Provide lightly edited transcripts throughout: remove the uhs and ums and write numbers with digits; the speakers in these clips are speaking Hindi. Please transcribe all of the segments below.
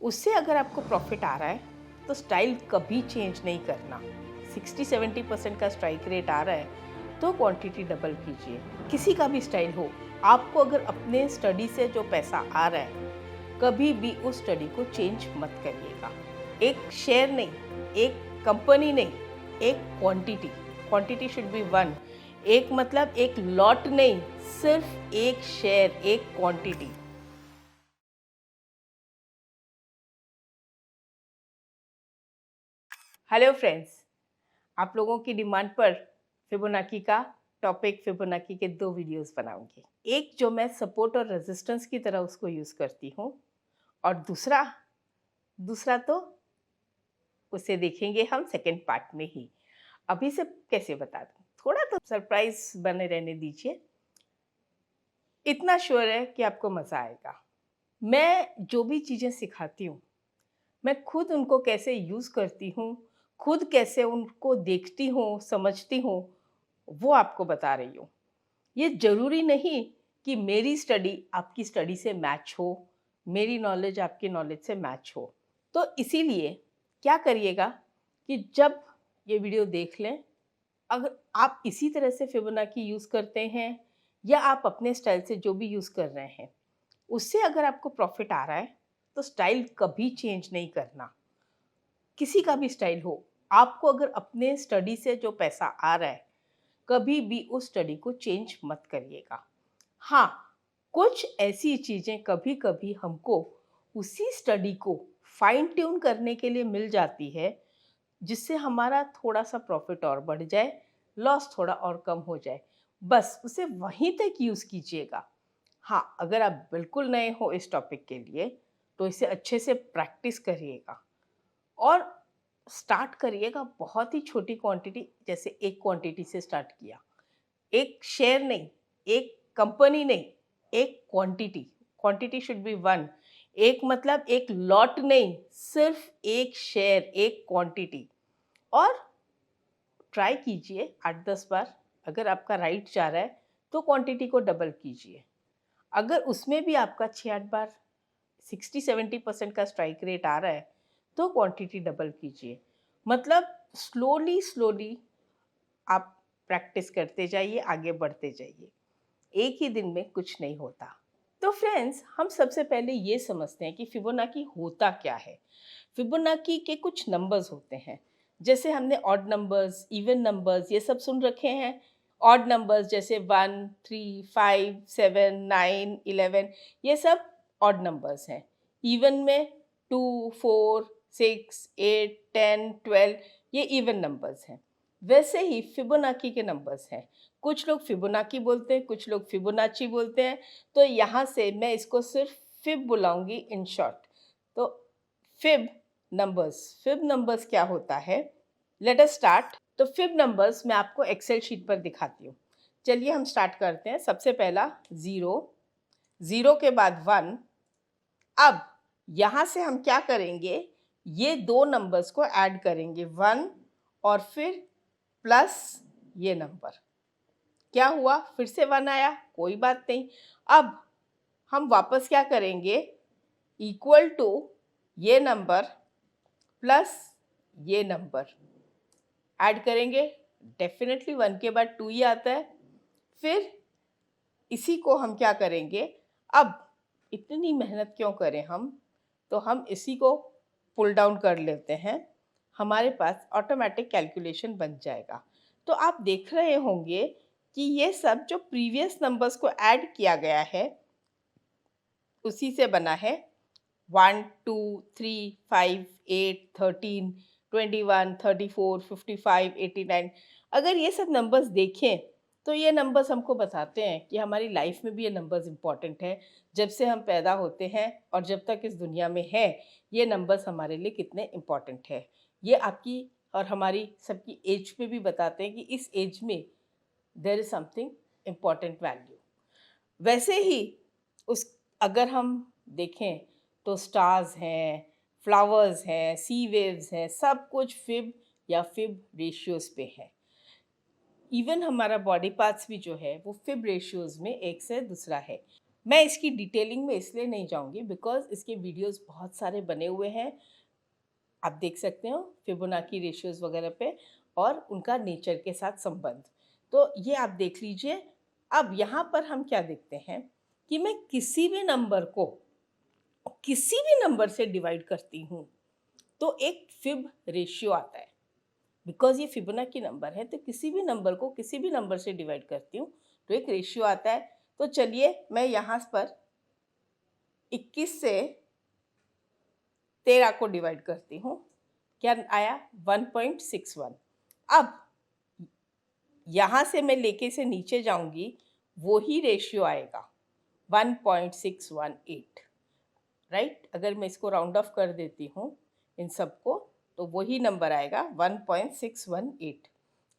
उससे अगर आपको प्रॉफिट आ रहा है तो स्टाइल कभी चेंज नहीं करना। 60-70% का स्ट्राइक रेट आ रहा है तो क्वांटिटी डबल कीजिए। किसी का भी स्टाइल हो, आपको अगर अपने स्टडी से जो पैसा आ रहा है कभी भी उस स्टडी को चेंज मत करिएगा। एक शेयर नहीं, एक कंपनी नहीं, एक quantity. Quantity should be one. एक मतलब एक लॉट नहीं, सिर्फ एक शेयर, एक क्वांटिटी। हेलो फ्रेंड्स, आप लोगों की डिमांड पर फिबोनाची का टॉपिक, फिबोनाची के 2 वीडियोस बनाऊंगी। एक जो मैं सपोर्ट और रेजिस्टेंस की तरह उसको यूज़ करती हूँ, और दूसरा दूसरा तो उसे देखेंगे हम सेकेंड पार्ट में ही। अभी से कैसे बता दूँ, थोड़ा तो सरप्राइज बने रहने दीजिए। इतना श्योर है कि आपको मज़ा आएगा। मैं जो भी चीज़ें सिखाती हूँ, मैं खुद उनको कैसे यूज़ करती हूँ, खुद कैसे उनको देखती हूँ, समझती हूँ, वो आपको बता रही हूँ। ये ज़रूरी नहीं कि मेरी स्टडी आपकी स्टडी से मैच हो, मेरी नॉलेज आपकी नॉलेज से मैच हो। तो इसीलिए क्या करिएगा कि जब ये वीडियो देख लें, अगर आप इसी तरह से फिबोनाची यूज़ करते हैं या आप अपने स्टाइल से जो भी यूज़ कर रहे हैं, उससे अगर आपको प्रॉफिट आ रहा है तो स्टाइल कभी चेंज नहीं करना। किसी का भी स्टाइल हो, आपको अगर अपने स्टडी से जो पैसा आ रहा है कभी भी उस स्टडी को चेंज मत करिएगा। हाँ, कुछ ऐसी चीज़ें कभी कभी हमको उसी स्टडी को फाइन ट्यून करने के लिए मिल जाती है, जिससे हमारा थोड़ा सा प्रॉफिट और बढ़ जाए, लॉस थोड़ा और कम हो जाए। बस उसे वहीं तक यूज़ कीजिएगा। हाँ, अगर आप बिल्कुल नए हो इस टॉपिक के लिए तो इसे अच्छे से प्रैक्टिस करिएगा और स्टार्ट करिएगा बहुत ही छोटी क्वांटिटी, जैसे एक क्वांटिटी से स्टार्ट किया। एक शेयर नहीं, एक कंपनी नहीं, एक quantity. Quantity should be one. एक मतलब एक लॉट नहीं, सिर्फ एक शेयर, एक क्वांटिटी। और ट्राई कीजिए 8-10 बार। अगर आपका राइट जा रहा है तो क्वांटिटी को डबल कीजिए। अगर उसमें भी आपका 6-8 बार 60-70% का स्ट्राइक रेट आ रहा है तो क्वांटिटी डबल कीजिए। मतलब स्लोली स्लोली आप प्रैक्टिस करते जाइए, आगे बढ़ते जाइए। एक ही दिन में कुछ नहीं होता। तो फ्रेंड्स, हम सबसे पहले ये समझते हैं कि फिबोनाची होता क्या है। फिबोनाची के कुछ नंबर्स होते हैं, जैसे हमने ऑड नंबर्स, इवन नंबर्स, ये सब सुन रखे हैं। ऑड नंबर्स जैसे 1, 3, 5, 7, 9, 11, ये सब ऑड नंबर्स हैं। इवन में 2, 4, 6, 8, 10, 12, ये इवन नंबर्स हैं। वैसे ही फिबोनाची के नंबर्स हैं। कुछ लोग फिबोनाची बोलते हैं, कुछ लोग फिबोनाची बोलते हैं। तो यहाँ से मैं इसको सिर्फ फिब बुलाऊंगी इन शॉर्ट। तो फिब नंबर्स क्या होता है, लेट अस स्टार्ट। तो फिब नंबर्स मैं आपको एक्सेल शीट पर दिखाती हूँ। चलिए हम स्टार्ट करते हैं। सबसे पहला 0, 0 के बाद 1। अब यहाँ से हम क्या करेंगे, ये दो नंबर्स को ऐड करेंगे, 1 और फिर प्लस ये नंबर। क्या हुआ, फिर से 1 आया, कोई बात नहीं। अब हम वापस क्या करेंगे, इक्वल टू ये नंबर प्लस ये नंबर ऐड करेंगे। डेफिनेटली 1 के बाद 2 ही आता है। फिर इसी को हम क्या करेंगे, अब इतनी मेहनत क्यों करें हम, तो हम इसी को पुल डाउन कर लेते हैं। हमारे पास ऑटोमेटिक कैलकुलेशन बन जाएगा। तो आप देख रहे होंगे कि ये सब जो प्रीवियस नंबर्स को ऐड किया गया है उसी से बना है। 1, 2, 3, 5, 8, 13, 21, 34, 55, 89। अगर ये सब नंबर्स देखें तो ये नंबर्स हमको बताते हैं कि हमारी लाइफ में भी ये नंबर्स इम्पॉर्टेंट हैं। जब से हम पैदा होते हैं और जब तक इस दुनिया में है, ये नंबर्स हमारे लिए कितने इम्पॉर्टेंट है। ये आपकी और हमारी सबकी एज पे भी बताते हैं कि इस एज में there is something important value. वैसे ही उस अगर हम देखें तो स्टार्स हैं, फ्लावर्स हैं, सी वेव्स हैं, सब कुछ फिब या फिब रेशियोज पे है। इवन हमारा बॉडी पार्ट्स भी जो है वो फिब रेशियोज में एक से दूसरा है। मैं इसकी डिटेलिंग में इसलिए नहीं जाऊंगी बिकॉज इसके वीडियोस बहुत सारे बने हुए हैं, आप देख सकते हो फिबोनाची रेशियोज वगैरह पे और उनका नेचर के साथ संबंध, तो ये आप देख लीजिए। अब यहाँ पर हम क्या देखते हैं कि मैं किसी भी नंबर को किसी भी नंबर से डिवाइड करती हूँ तो एक फिब रेशियो आता है। बिकॉज ये फिबोनाची नंबर है तो किसी भी नंबर को किसी भी नंबर से डिवाइड करती हूँ तो एक रेशियो आता है। तो चलिए मैं यहाँ पर 21 से 13 को डिवाइड करती हूँ, क्या आया 1.61। अब यहाँ से मैं लेके से नीचे जाऊंगी वो ही रेशियो आएगा 1.618, राइट। अगर मैं इसको राउंड ऑफ कर देती हूँ इन सबको तो वही नंबर आएगा 1.618,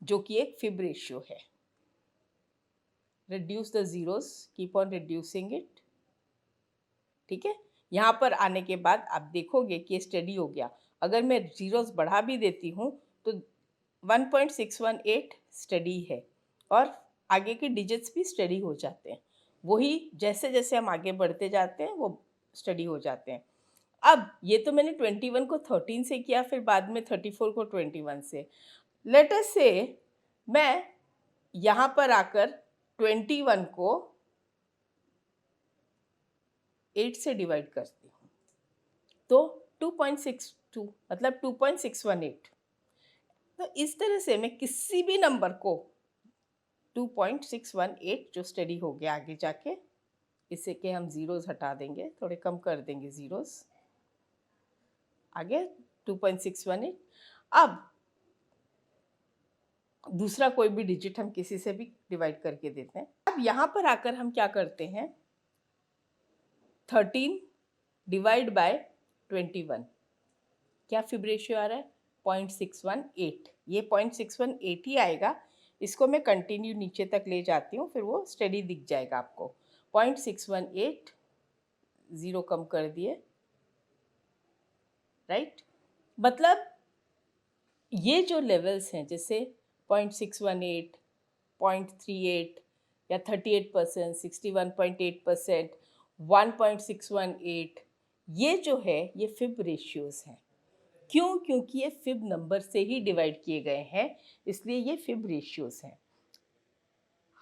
जो कि एक फिब रेशियो है। Reduce the zeros, keep on reducing it, ठीक है। यहाँ पर आने के बाद आप देखोगे कि स्टडी हो गया। अगर मैं जीरोस बढ़ा भी देती हूँ तो 1.618 स्टडी है और आगे के डिजिट्स भी स्टडी हो जाते हैं। वही जैसे जैसे हम आगे बढ़ते जाते हैं वो स्टडी हो जाते हैं। अब ये तो मैंने 21 को 13 से किया, फिर बाद में 34 को 21 से। लेट अस से मैं यहाँ पर आकर 21 को 8 से डिवाइड करती हूँ तो 2.62 मतलब 2.618। तो इस तरह से मैं किसी भी नंबर को 2.618 जो स्टडी हो गया आगे जाके, इससे के हम जीरोस हटा देंगे, थोड़े कम कर देंगे जीरोस, आगे 2.618। अब दूसरा कोई भी डिजिट हम किसी से भी डिवाइड करके देते हैं। अब यहाँ पर आकर हम क्या करते हैं, 13 डिवाइड बाय 21, क्या फिब रेशियो आ रहा है 0.618, ये 0.618 ही आएगा। इसको मैं कंटिन्यू नीचे तक ले जाती हूँ, फिर वो स्टडी दिख जाएगा आपको। 0.618, ज़ीरो कम कर दिए, राइट। मतलब ये जो लेवल्स हैं जैसे 0.618, 0.38 या 38%, 61.8%, 1.618, ये जो है ये फिब रेशियोज हैं। क्यों? क्योंकि ये फिब नंबर से ही डिवाइड किए गए हैं, इसलिए ये फिब रेशियोज हैं।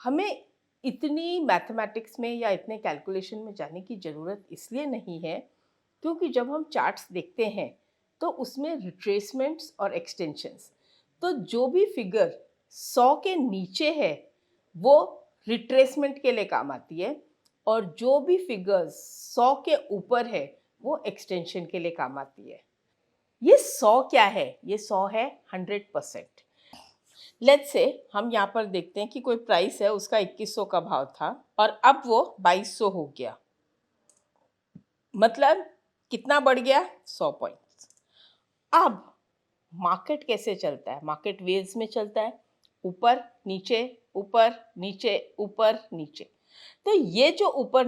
हमें इतनी मैथमेटिक्स में या इतने कैलकुलेशन में जाने की ज़रूरत इसलिए नहीं है क्योंकि जब हम चार्ट्स देखते हैं तो उसमें रिट्रेसमेंट्स और एक्सटेंशंस, तो जो भी फिगर 100 के नीचे है वो रिट्रेसमेंट के लिए काम आती है और जो भी फिगर्स 100 के ऊपर है वो एक्सटेंशन के लिए काम आती है। ये 100 क्या है? ये 100 है 100%। लेट्स से हम यहाँ पर देखते हैं कि कोई प्राइस है, उसका 2100 का भाव था और अब वो 2200 हो गया, मतलब कितना बढ़ गया? 100 पॉइंट्स। अब मार्केट कैसे चलता है? मार्केट वेव्स में चलता है, ऊपर नीचे ऊपर नीचे ऊपर नीचे। तो ये जो ऊपर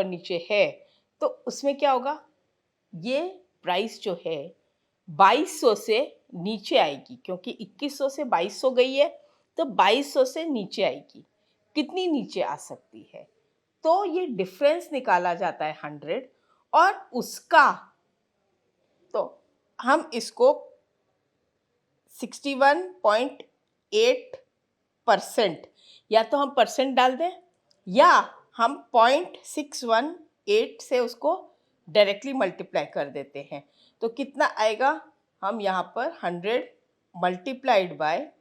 नीचे है तो उसमें क्या होगा, ये प्राइस जो है 2200 से नीचे आएगी, क्योंकि 2100 से 2200 गई है तो 2200 से नीचे आएगी। कितनी नीचे आ सकती है? तो ये डिफरेंस निकाला जाता है 100 और उसका, तो हम इसको 61.8%, या तो हम परसेंट डाल दें या हम 0.618 से उसको डायरेक्टली मल्टीप्लाई कर देते हैं। तो कितना आएगा, हम यहाँ पर 100 मल्टीप्लाइड बाय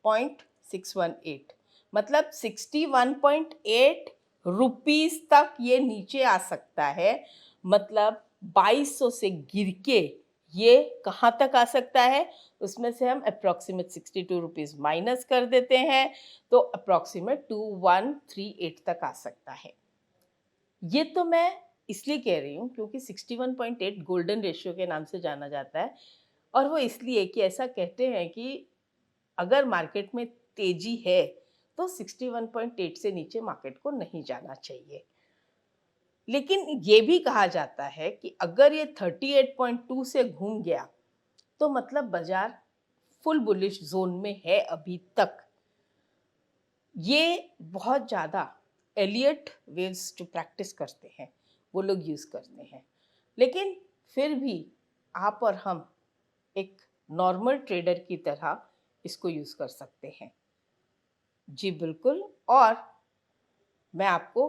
0.618, मतलब 61.8 रुपीस तक ये नीचे आ सकता है। मतलब 2200 से गिर के ये कहाँ तक आ सकता है, उसमें से हम अप्रॉक्सीमेट 62 रुपीज़ माइनस कर देते हैं तो अप्रॉक्सीमेट 2138 तक आ सकता है। ये तो मैं इसलिए कह रही हूँ क्योंकि 61.8 गोल्डन रेशियो के नाम से जाना जाता है और वो इसलिए कि ऐसा कहते हैं कि अगर मार्केट में तेजी है तो 61.8 से नीचे मार्केट को नहीं जाना चाहिए। लेकिन ये भी कहा जाता है कि अगर ये 38.2 से घूम गया तो मतलब बाजार फुल बुलिश जोन में है अभी तक। ये बहुत ज़्यादा एलियट वेव्स जो प्रैक्टिस करते हैं वो लोग यूज़ करते हैं, लेकिन फिर भी आप और हम एक नॉर्मल ट्रेडर की तरह इसको यूज़ कर सकते हैं। जी बिल्कुल। और मैं आपको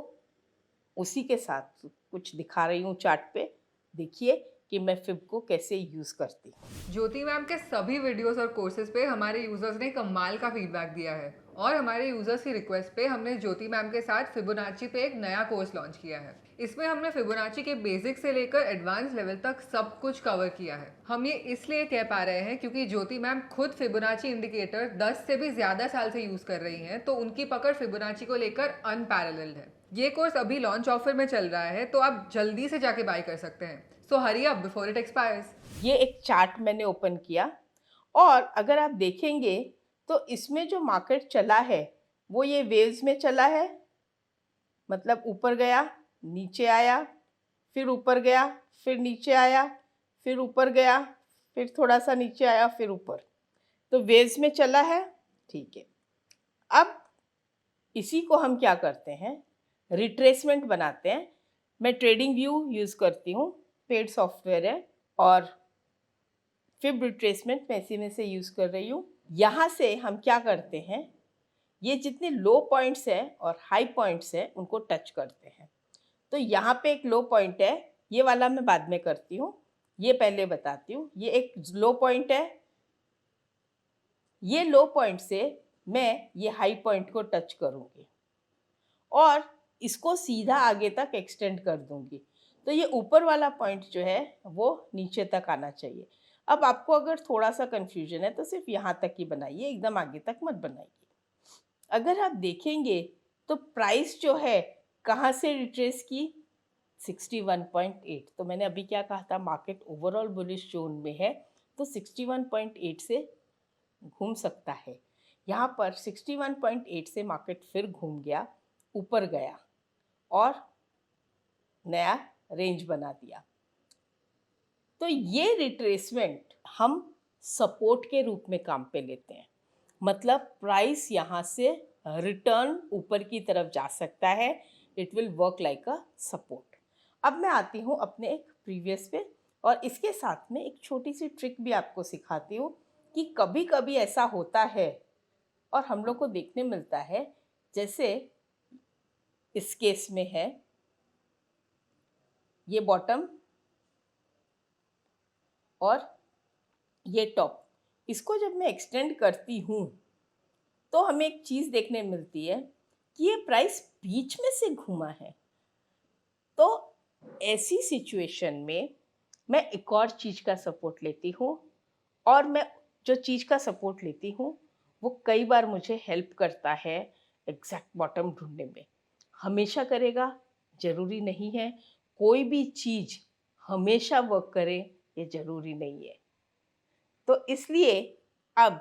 उसी के साथ कुछ दिखा रही हूँ चार्ट पे। देखिए कि मैं फिब को कैसे यूज़ करती हूँ। ज्योति मैम के सभी वीडियोस और कोर्सेज पे हमारे यूजर्स ने कमाल का फीडबैक दिया है और हमारे यूजर्स की रिक्वेस्ट पे हमने ज्योति मैम के साथ फिबोनाची पे एक नया कोर्स लॉन्च किया है। इसमें हमने फिबोनाची के बेसिक से लेकर एडवांस लेवल तक सब कुछ कवर किया है। हम ये इसलिए कह पा रहे हैं क्योंकि ज्योति मैम खुद फिबोनाची इंडिकेटर 10 से भी ज्यादा साल से यूज कर रही हैं, तो उनकी पकड़ फिबोनाची को लेकर अनपैरेलल्ड है। ये कोर्स अभी लॉन्च ऑफर में चल रहा है, तो आप जल्दी से जाके बाय कर सकते हैं। So hurry up before it expires. ये एक चार्ट मैंने ओपन किया और अगर आप देखेंगे तो इसमें जो मार्केट चला है वो ये वेव्स में चला है, मतलब ऊपर गया, नीचे आया, फिर ऊपर गया, फिर नीचे आया, फिर ऊपर गया, फिर थोड़ा सा नीचे आया, फिर ऊपर। तो वेव्स में चला है, ठीक है। अब इसी को हम क्या करते हैं, रिट्रेसमेंट बनाते हैं। मैं ट्रेडिंग व्यू यूज़ करती हूँ, पेड सॉफ्टवेयर है, और फिब रिट्रेसमेंट मैं इसी में से यूज़ कर रही हूँ। यहाँ से हम क्या करते हैं, ये जितने लो पॉइंट्स हैं और हाई पॉइंट्स हैं उनको टच करते हैं। तो यहाँ पे एक लो पॉइंट है, ये वाला मैं बाद में करती हूँ, ये पहले बताती हूँ। ये एक लो पॉइंट है, ये लो पॉइंट से मैं ये हाई पॉइंट को टच करूँगी और इसको सीधा आगे तक एक्सटेंड कर दूंगी। तो ये ऊपर वाला पॉइंट जो है वो नीचे तक आना चाहिए। अब आपको अगर थोड़ा सा कन्फ्यूजन है तो सिर्फ यहाँ तक ही बनाइए, एकदम आगे तक मत बनाइए। अगर आप देखेंगे तो प्राइस जो है कहाँ से रिट्रेस की, 61.8। तो मैंने अभी क्या कहा था, मार्केट ओवरऑल बुलिश जोन में है, तो 61.8 से घूम सकता है। यहाँ पर 61.8 से मार्केट फिर घूम गया, ऊपर गया और नया रेंज बना दिया। तो ये रिट्रेसमेंट हम सपोर्ट के रूप में काम पे लेते हैं, मतलब प्राइस यहाँ से रिटर्न ऊपर की तरफ जा सकता है, it will work like a support. अब मैं आती हूँ अपने एक प्रीवियस पे और इसके साथ में एक छोटी सी ट्रिक भी आपको सिखाती हूँ कि कभी कभी ऐसा होता है और हम लोग को देखने मिलता है, जैसे इस केस में है ये बॉटम और ये टॉप। इसको जब मैं एक्सटेंड करती हूँ तो हमें एक चीज़ देखने मिलती है कि ये प्राइस बीच में से घूमा है। तो ऐसी सिचुएशन में मैं एक और चीज़ का सपोर्ट लेती हूँ और मैं जो चीज़ का सपोर्ट लेती हूँ वो कई बार मुझे हेल्प करता है एग्जैक्ट बॉटम ढूंढने में। हमेशा करेगा ज़रूरी नहीं है, कोई भी चीज़ हमेशा वर्क करे ये ज़रूरी नहीं है। तो इसलिए अब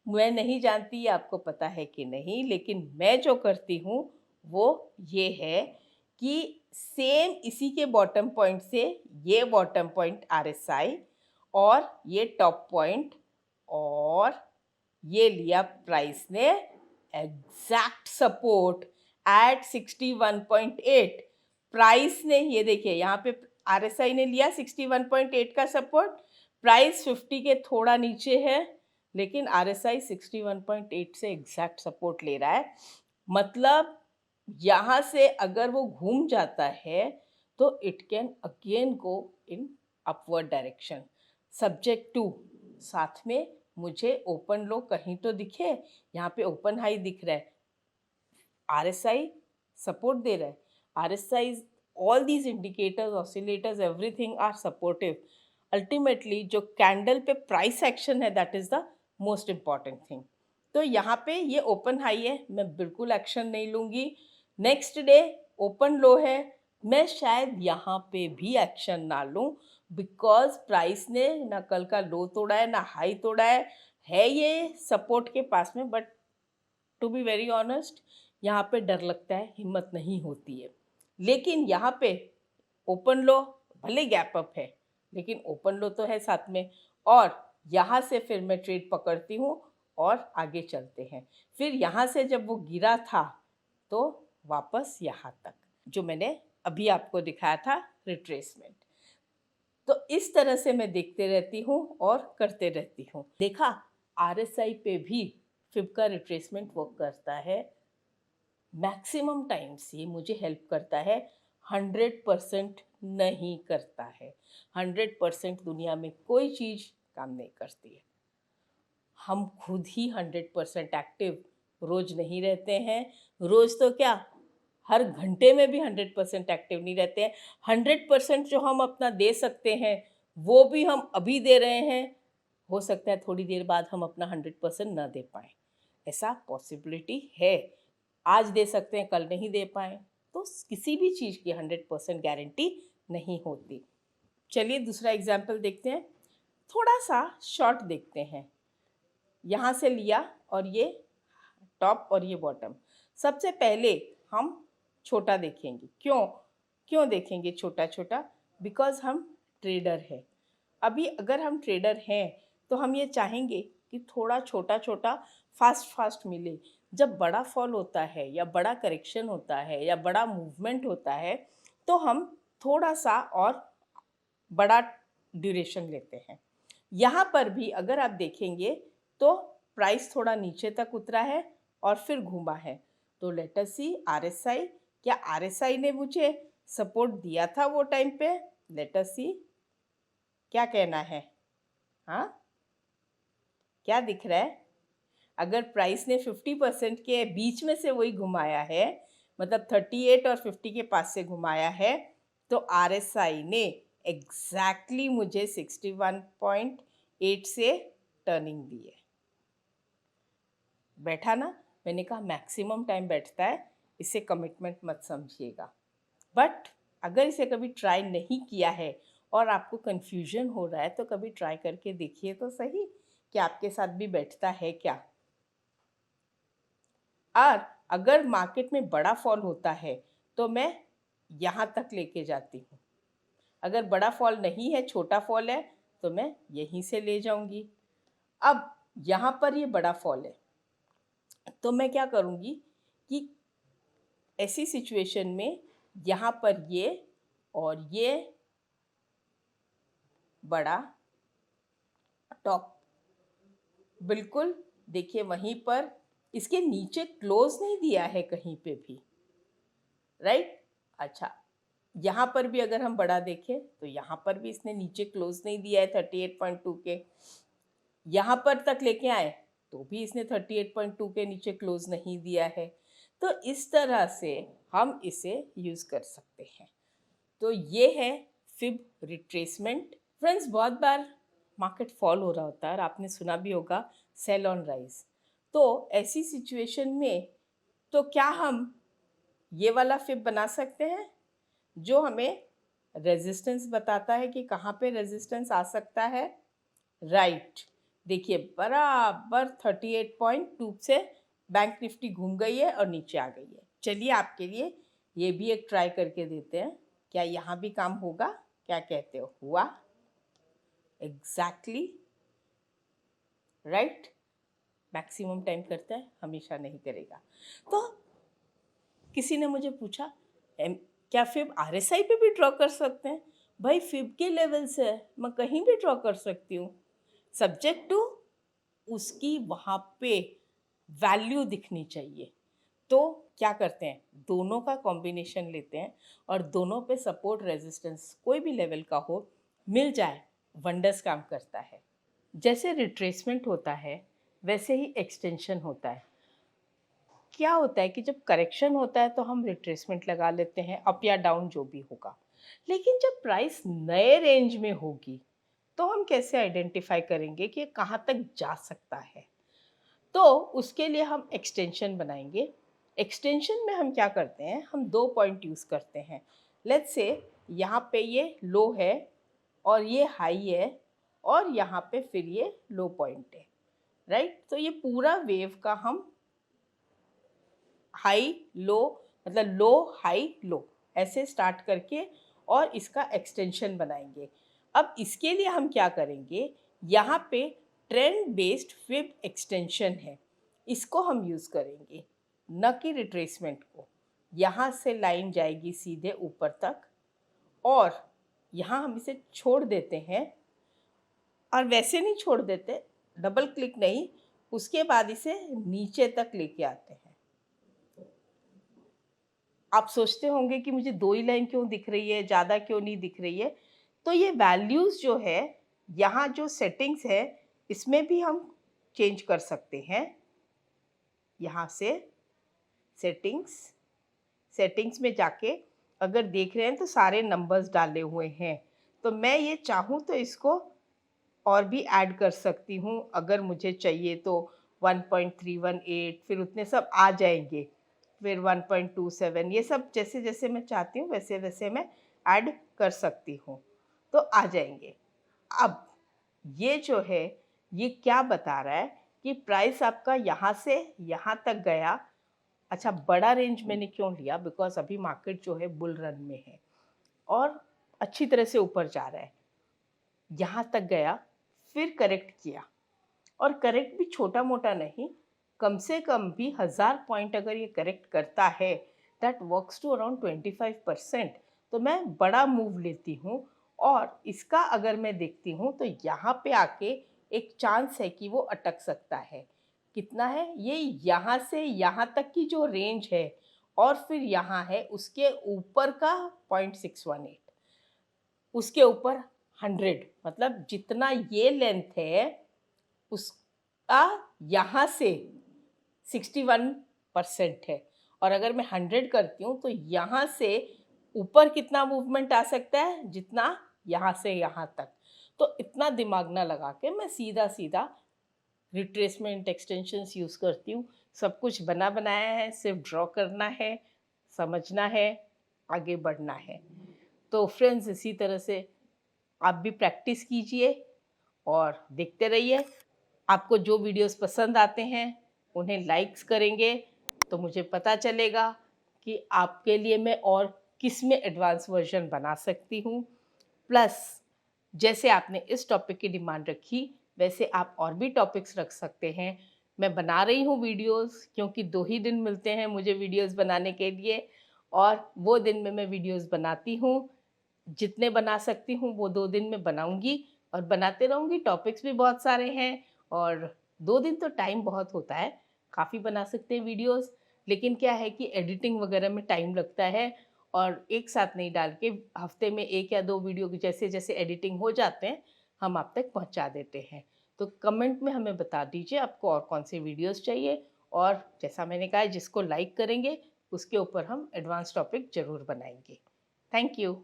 मैं नहीं जानती आपको पता है कि नहीं, लेकिन मैं जो करती हूँ वो ये है कि सेम इसी के बॉटम पॉइंट से ये बॉटम पॉइंट RSI और ये टॉप पॉइंट और ये लिया प्राइस ने एग्जैक्ट सपोर्ट एट 61.8। प्राइस ने ये देखिए यहाँ पे RSI ने लिया 61.8 का सपोर्ट, प्राइस 50 के थोड़ा नीचे है, लेकिन RSI 61.8 से एग्जैक्ट सपोर्ट ले रहा है। मतलब यहाँ से अगर वो घूम जाता है तो it can again go in upward direction, subject to साथ में मुझे ओपन लो कहीं तो दिखे। यहाँ पे ओपन हाई दिख रहा है, RSI सपोर्ट दे रहा है, RSI, all these indicators, oscillators, everything are supportive. Ultimately जो कैंडल पे प्राइस एक्शन है that is the most important thing. तो यहाँ पे ये ओपन हाई है, मैं बिल्कुल एक्शन नहीं लूँगी। नेक्स्ट डे ओपन लो है, मैं शायद यहाँ पे भी एक्शन ना लूँ, बिकॉज प्राइस ने ना कल का लो तोड़ा है ना हाई तोड़ा है ये सपोर्ट के पास में। But to be very honest यहाँ पे डर लगता है, हिम्मत नहीं होती है। लेकिन यहाँ पे ओपन लो भले गैप अप है लेकिन ओपन लो तो है साथ में, और यहाँ से फिर मैं ट्रेड पकड़ती हूँ और आगे चलते हैं। फिर यहाँ से जब वो गिरा था तो वापस यहाँ तक जो मैंने अभी आपको दिखाया था रिट्रेसमेंट। तो इस तरह से मैं देखते रहती हूँ और करते रहती हूँ। देखा, आरएसआई पे भी फिब का रिट्रेसमेंट वर्क करता है। मैक्सिमम टाइम्स ये मुझे हेल्प करता है, 100% नहीं करता है। 100% दुनिया में कोई चीज़ काम नहीं करती है। हम खुद ही 100% एक्टिव रोज नहीं रहते हैं। रोज तो क्या, हर घंटे में भी 100% एक्टिव नहीं रहते हैं। 100% जो हम अपना दे सकते हैं वो भी हम अभी दे रहे हैं, हो सकता है थोड़ी देर बाद हम अपना 100% ना दे पाएँ। ऐसा पॉसिबिलिटी है, आज दे सकते हैं कल नहीं दे पाएँ। तो किसी भी चीज़ की 100% गारंटी नहीं होती। चलिए दूसरा एग्जाम्पल देखते हैं। थोड़ा सा शॉर्ट देखते हैं। यहाँ से लिया और ये टॉप और ये बॉटम। सबसे पहले हम छोटा देखेंगे। क्यों देखेंगे छोटा छोटा? बिकॉज हम ट्रेडर हैं। अभी अगर हम ट्रेडर हैं तो हम ये चाहेंगे कि थोड़ा छोटा छोटा फास्ट मिले। जब बड़ा फॉल होता है या बड़ा करेक्शन होता है या बड़ा मूवमेंट होता है तो हम थोड़ा सा और बड़ा ड्यूरेशन लेते हैं। यहाँ पर भी अगर आप देखेंगे तो प्राइस थोड़ा नीचे तक उतरा है और फिर घूमा है। तो लेट अस सी आरएसआई, क्या आरएसआई ने मुझे सपोर्ट दिया था वो टाइम पे? लेट अस सी, क्या कहना है? हाँ, क्या दिख रहा है? अगर प्राइस ने 50% के बीच में से वही घुमाया है, मतलब 38 और 50 के पास से घुमाया है, तो आरएसआई ने एग्जैक्टली मुझे 61.8 से टर्निंग दी है। बैठा ना? मैंने कहा मैक्सिमम टाइम बैठता है, इसे कमिटमेंट मत समझिएगा। बट अगर इसे कभी ट्राई नहीं किया है और आपको कन्फ्यूजन हो रहा है तो कभी ट्राई करके देखिए तो सही कि आपके साथ भी बैठता है क्या। और अगर मार्केट में बड़ा फॉल होता है तो मैं यहाँ तक लेके जाती हूँ। अगर बड़ा फॉल नहीं है, छोटा फॉल है, तो मैं यहीं से ले जाऊंगी। अब यहाँ पर ये बड़ा फॉल है तो मैं क्या करूँगी कि ऐसी सिचुएशन में यहाँ पर ये और ये बड़ा टॉप, बिल्कुल देखिए वहीं पर इसके नीचे क्लोज नहीं दिया है कहीं पे भी, राइट? अच्छा, यहाँ पर भी अगर हम बड़ा देखें तो यहाँ पर भी इसने नीचे क्लोज नहीं दिया है 38.2 के। यहाँ पर तक लेके आए तो भी इसने 38.2 के नीचे क्लोज नहीं दिया है। तो इस तरह से हम इसे यूज़ कर सकते हैं। तो ये है फिब रिट्रेसमेंट। फ्रेंड्स, बहुत बार मार्केट फॉल हो रहा होता है और आपने सुना भी होगा सेल ऑन राइज। तो ऐसी सिचुएशन में तो क्या हम ये वाला फिब बना सकते हैं जो हमें रेजिस्टेंस बताता है कि कहाँ पे रेजिस्टेंस आ सकता है, राइट? देखिए बराबर 38.2 से बैंक निफ्टी घूम गई है और नीचे आ गई है। चलिए आपके लिए ये भी एक ट्राई करके देते हैं, क्या यहाँ भी काम होगा? क्या कहते हो? हुआ? Exactly right. मैक्सिमम टाइम करता है, हमेशा नहीं करेगा। तो किसी ने मुझे पूछा क्या फिब आरएसआई पे भी ड्रॉ कर सकते हैं? भाई फिब के लेवल से मैं कहीं भी ड्रॉ कर सकती हूँ, सब्जेक्ट टू उसकी वहाँ पे वैल्यू दिखनी चाहिए। तो क्या करते हैं, दोनों का कॉम्बिनेशन लेते हैं और दोनों पे सपोर्ट रेजिस्टेंस कोई भी लेवल का हो मिल जाए, वंडर्स काम करता है। जैसे रिट्रेसमेंट होता है वैसे ही एक्सटेंशन होता है। क्या होता है कि जब करेक्शन होता है तो हम रिट्रेसमेंट लगा लेते हैं, अप या डाउन जो भी होगा। लेकिन जब प्राइस नए रेंज में होगी तो हम कैसे आइडेंटिफाई करेंगे कि कहाँ तक जा सकता है? तो उसके लिए हम एक्सटेंशन बनाएंगे। एक्सटेंशन में हम क्या करते हैं, हम 2 पॉइंट यूज़ करते हैं। लेट्स से यहाँ पे ये लो है और ये हाई है और यहाँ पे फिर ये लो पॉइंट है, राइट? तो ये पूरा वेव का हम हाई लो, मतलब लो हाई लो ऐसे स्टार्ट करके और इसका एक्सटेंशन बनाएंगे। अब इसके लिए हम क्या करेंगे, यहाँ पे ट्रेंड बेस्ड फिब एक्सटेंशन है, इसको हम यूज़ करेंगे। न कि रिट्रेसमेंट को। यहाँ से लाइन जाएगी सीधे ऊपर तक और यहाँ हम इसे छोड़ देते हैं, और वैसे नहीं छोड़ देते, डबल क्लिक नहीं, उसके बाद इसे नीचे तक लेके आते हैं। आप सोचते होंगे कि मुझे 2 ही लाइन क्यों दिख रही है, ज़्यादा क्यों नहीं दिख रही है? तो ये वैल्यूज़ जो है, यहाँ जो सेटिंग्स है, इसमें भी हम चेंज कर सकते हैं। यहाँ से सेटिंग्स, सेटिंग्स में जाके अगर देख रहे हैं तो सारे नंबर्स डाले हुए हैं। तो मैं ये चाहूँ तो इसको और भी ऐड कर सकती हूँ, अगर मुझे चाहिए तो 1.318, फिर उतने सब आ जाएँगे। फिर 1.27, ये सब जैसे-जैसे मैं चाहती हूँ वैसे-वैसे मैं ऐड कर सकती हूँ, तो आ जाएँगे। अब ये जो है, ये क्या बता रहा है कि प्राइस आपका यहाँ से यहाँ तक गया। अच्छा, बड़ा रेंज मैंने क्यों लिया? बिकॉज़ अभी मार्केट जो है बुल रन में है और अच्छी तरह से ऊपर जा रहा है। यहाँ तक गया, फिर करेक्ट किया, और करेक्ट भी छोटा-मोटा नहीं, कम से कम भी 1000 पॉइंट अगर ये करेक्ट करता है, दैट वर्क्स टू अराउंड 25%, तो मैं बड़ा मूव लेती हूँ। और इसका अगर मैं देखती हूँ तो यहाँ पे आके एक चांस है कि वो अटक सकता है। कितना है? ये यहाँ से यहाँ तक की जो रेंज है और फिर यहाँ है उसके ऊपर का 0.618, उसके ऊपर 100, मतलब जितना ये लेंथ है उसका यहाँ से 61% है। और अगर मैं 100 करती हूँ तो यहाँ से ऊपर कितना मूवमेंट आ सकता है? जितना यहाँ से यहाँ तक। तो इतना दिमाग ना लगा के मैं सीधा-सीधा रिट्रेसमेंट एक्सटेंशंस यूज़ करती हूँ। सब कुछ बना बनाया है, सिर्फ ड्रॉ करना है, समझना है, आगे बढ़ना है। तो फ्रेंड्स, इसी तरह से आप भी प्रैक्टिस कीजिए और देखते रहिए। आपको जो वीडियोस पसंद आते हैं उन्हें लाइक्स करेंगे तो मुझे पता चलेगा कि आपके लिए मैं और किस में एडवांस वर्जन बना सकती हूँ। प्लस जैसे आपने इस टॉपिक की डिमांड रखी, वैसे आप और भी टॉपिक्स रख सकते हैं। मैं बना रही हूँ वीडियोस, क्योंकि 2 ही दिन मिलते हैं मुझे वीडियोस बनाने के लिए, और वो दिन में मैं वीडियोस बनाती हूँ। जितने बना सकती हूँ वो 2 दिन में बनाऊँगी और बनाते रहूँगी। टॉपिक्स भी बहुत सारे हैं और 2 दिन तो टाइम बहुत होता है, काफ़ी बना सकते हैं वीडियोस। लेकिन क्या है कि एडिटिंग वगैरह में टाइम लगता है, और एक साथ नहीं डाल के हफ्ते में 1 या 2 वीडियो जैसे-जैसे एडिटिंग हो जाते हैं, हम आप तक पहुँचा देते हैं। तो कमेंट में हमें बता दीजिए आपको और कौन-से वीडियोस चाहिए, और जैसा मैंने कहा, जिसको लाइक करेंगे उसके ऊपर हम एडवांस टॉपिक ज़रूर बनाएँगे। Thank you.